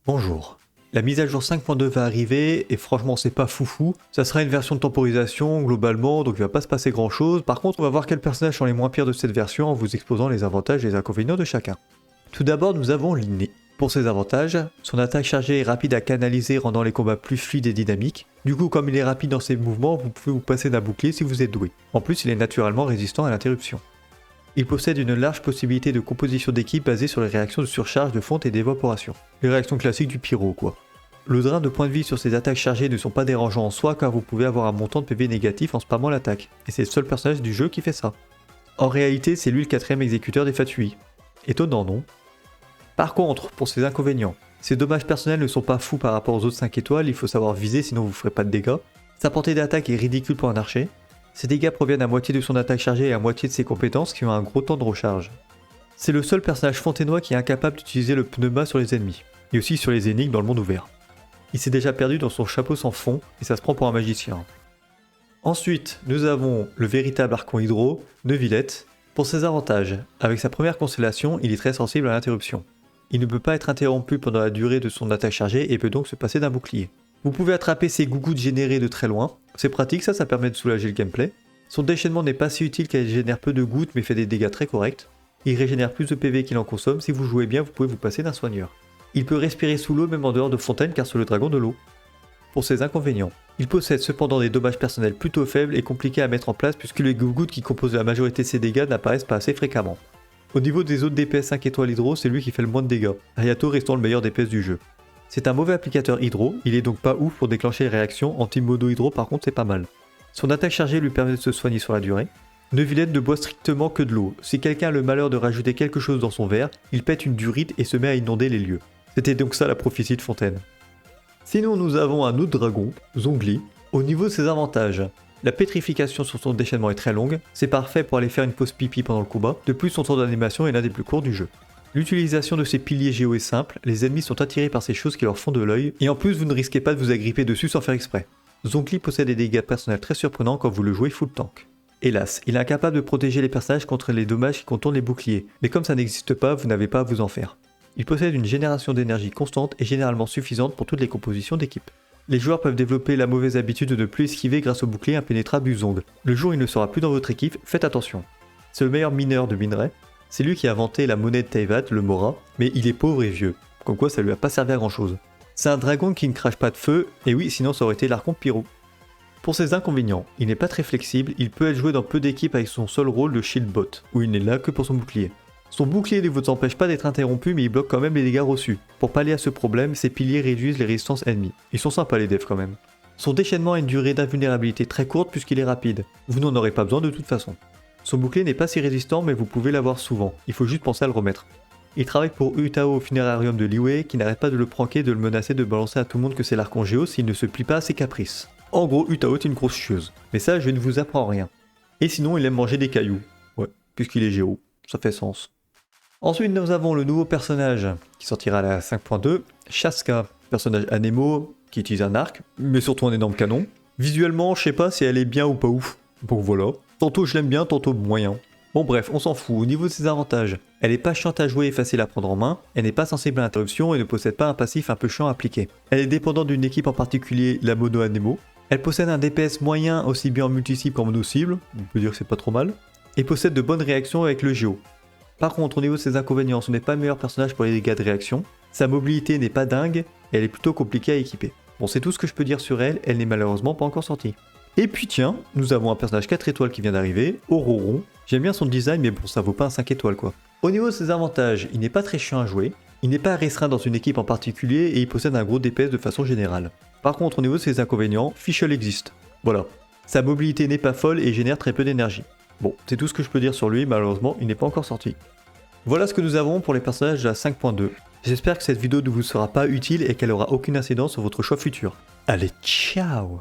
Bonjour. La mise à jour 5.2 va arriver et franchement c'est pas foufou. Ça sera une version de temporisation globalement donc il va pas se passer grand chose. Par contre on va voir quels personnages sont les moins pires de cette version en vous exposant les avantages et les inconvénients de chacun. Tout d'abord nous avons Linné. Pour ses avantages, son attaque chargée est rapide à canaliser rendant les combats plus fluides et dynamiques. Du coup comme il est rapide dans ses mouvements, vous pouvez vous passer d'un bouclier si vous êtes doué. En plus il est naturellement résistant à l'interruption. Il possède une large possibilité de composition d'équipe basée sur les réactions de surcharge, de fonte et d'évaporation. Les réactions classiques du pyro quoi. Le drain de points de vie sur ces attaques chargées ne sont pas dérangeants en soi car vous pouvez avoir un montant de PV négatif en spammant l'attaque. Et c'est le seul personnage du jeu qui fait ça. En réalité c'est lui le 4ème exécuteur des Fatui. Étonnant non? Par contre, pour ses inconvénients, ses dommages personnels ne sont pas fous par rapport aux autres 5 étoiles, il faut savoir viser sinon vous ferez pas de dégâts. Sa portée d'attaque est ridicule pour un archer. Ses dégâts proviennent à moitié de son attaque chargée et à moitié de ses compétences qui ont un gros temps de recharge. C'est le seul personnage fontainois qui est incapable d'utiliser le pneuma sur les ennemis, et aussi sur les énigmes dans le monde ouvert. Il s'est déjà perdu dans son chapeau sans fond, et ça se prend pour un magicien. Ensuite, nous avons le véritable Archon Hydro, Neuvillette. Pour ses avantages, avec sa première constellation, il est très sensible à l'interruption. Il ne peut pas être interrompu pendant la durée de son attaque chargée et peut donc se passer d'un bouclier. Vous pouvez attraper ses gougouttes générées de très loin, c'est pratique ça permet de soulager le gameplay. Son déchaînement n'est pas si utile car il génère peu de gouttes mais fait des dégâts très corrects. Il régénère plus de PV qu'il en consomme, si vous jouez bien vous pouvez vous passer d'un soigneur. Il peut respirer sous l'eau même en dehors de fontaine car c'est le dragon de l'eau. Pour ses inconvénients, il possède cependant des dommages personnels plutôt faibles et compliqués à mettre en place puisque les gougouttes qui composent la majorité de ses dégâts n'apparaissent pas assez fréquemment. Au niveau des autres DPS 5 étoiles hydro, c'est lui qui fait le moins de dégâts, Hayato restant le meilleur DPS du jeu. C'est un mauvais applicateur hydro, il est donc pas ouf pour déclencher les réactions, anti-modo hydro par contre c'est pas mal. Son attaque chargée lui permet de se soigner sur la durée. Neuvillette ne boit strictement que de l'eau, si quelqu'un a le malheur de rajouter quelque chose dans son verre, il pète une durite et se met à inonder les lieux. C'était donc ça la prophétie de Fontaine. Sinon nous avons un autre dragon, Zhongli. Au niveau de ses avantages, la pétrification sur son déchaînement est très longue, c'est parfait pour aller faire une pause pipi pendant le combat, de plus son temps d'animation est l'un des plus courts du jeu. L'utilisation de ces piliers géo est simple, les ennemis sont attirés par ces choses qui leur font de l'œil, et en plus vous ne risquez pas de vous agripper dessus sans faire exprès. Zhongli possède des dégâts personnels très surprenants quand vous le jouez full tank. Hélas, il est incapable de protéger les personnages contre les dommages qui contournent les boucliers, mais comme ça n'existe pas, vous n'avez pas à vous en faire. Il possède une génération d'énergie constante et généralement suffisante pour toutes les compositions d'équipe. Les joueurs peuvent développer la mauvaise habitude de ne plus esquiver grâce au bouclier impénétrable du Zong. Le jour où il ne sera plus dans votre équipe, faites attention. C'est le meilleur mineur de minerais. C'est lui qui a inventé la monnaie de Teyvat, le Mora, mais il est pauvre et vieux, comme quoi ça lui a pas servi à grand chose. C'est un dragon qui ne crache pas de feu, et oui, sinon ça aurait été l'Archon Pyro. Pour ses inconvénients, il n'est pas très flexible, il peut être joué dans peu d'équipes avec son seul rôle de shield bot, où il n'est là que pour son bouclier. Son bouclier ne vous empêche pas d'être interrompu, mais il bloque quand même les dégâts reçus. Pour pallier à ce problème, ses piliers réduisent les résistances ennemies. Ils sont sympas les devs quand même. Son déchaînement a une durée d'invulnérabilité très courte puisqu'il est rapide. Vous n'en aurez pas besoin de toute façon. Son bouclier n'est pas si résistant mais vous pouvez l'avoir souvent, il faut juste penser à le remettre. Il travaille pour Utao au funérarium de Liyue qui n'arrête pas de le pranker et de le menacer de balancer à tout le monde que c'est l'Archon Géo s'il ne se plie pas à ses caprices. En gros, Utao est une grosse chieuse, mais ça je ne vous apprends rien. Et sinon il aime manger des cailloux. Ouais, puisqu'il est Géo, ça fait sens. Ensuite nous avons le nouveau personnage qui sortira à la 5.2, Shaska, personnage anémo qui utilise un arc, mais surtout un énorme canon. Visuellement je sais pas si elle est bien ou pas ouf, donc voilà. Tantôt je l'aime bien, tantôt moyen. Bon bref, on s'en fout. Au niveau de ses avantages, elle est pas chiante à jouer et facile à prendre en main, elle n'est pas sensible à l'interruption et ne possède pas un passif un peu chiant à appliquer. Elle est dépendante d'une équipe en particulier, la mono anémo. Elle possède un DPS moyen aussi bien en multi-cible qu'en mono-cible, on peut dire que c'est pas trop mal, et possède de bonnes réactions avec le Géo. Par contre, au niveau de ses inconvénients, ce n'est pas le meilleur personnage pour les dégâts de réaction, sa mobilité n'est pas dingue, et elle est plutôt compliquée à équiper. Bon, c'est tout ce que je peux dire sur elle, elle n'est malheureusement pas encore sortie. Et puis tiens, nous avons un personnage 4 étoiles qui vient d'arriver, Ororon. J'aime bien son design mais bon ça vaut pas un 5 étoiles quoi. Au niveau de ses avantages, il n'est pas très chiant à jouer, il n'est pas restreint dans une équipe en particulier et il possède un gros DPS de façon générale. Par contre au niveau de ses inconvénients, Fischl existe. Voilà. Sa mobilité n'est pas folle et génère très peu d'énergie. Bon, c'est tout ce que je peux dire sur lui, malheureusement il n'est pas encore sorti. Voilà ce que nous avons pour les personnages de la 5.2. J'espère que cette vidéo ne vous sera pas utile et qu'elle aura aucune incidence sur votre choix futur. Allez, ciao!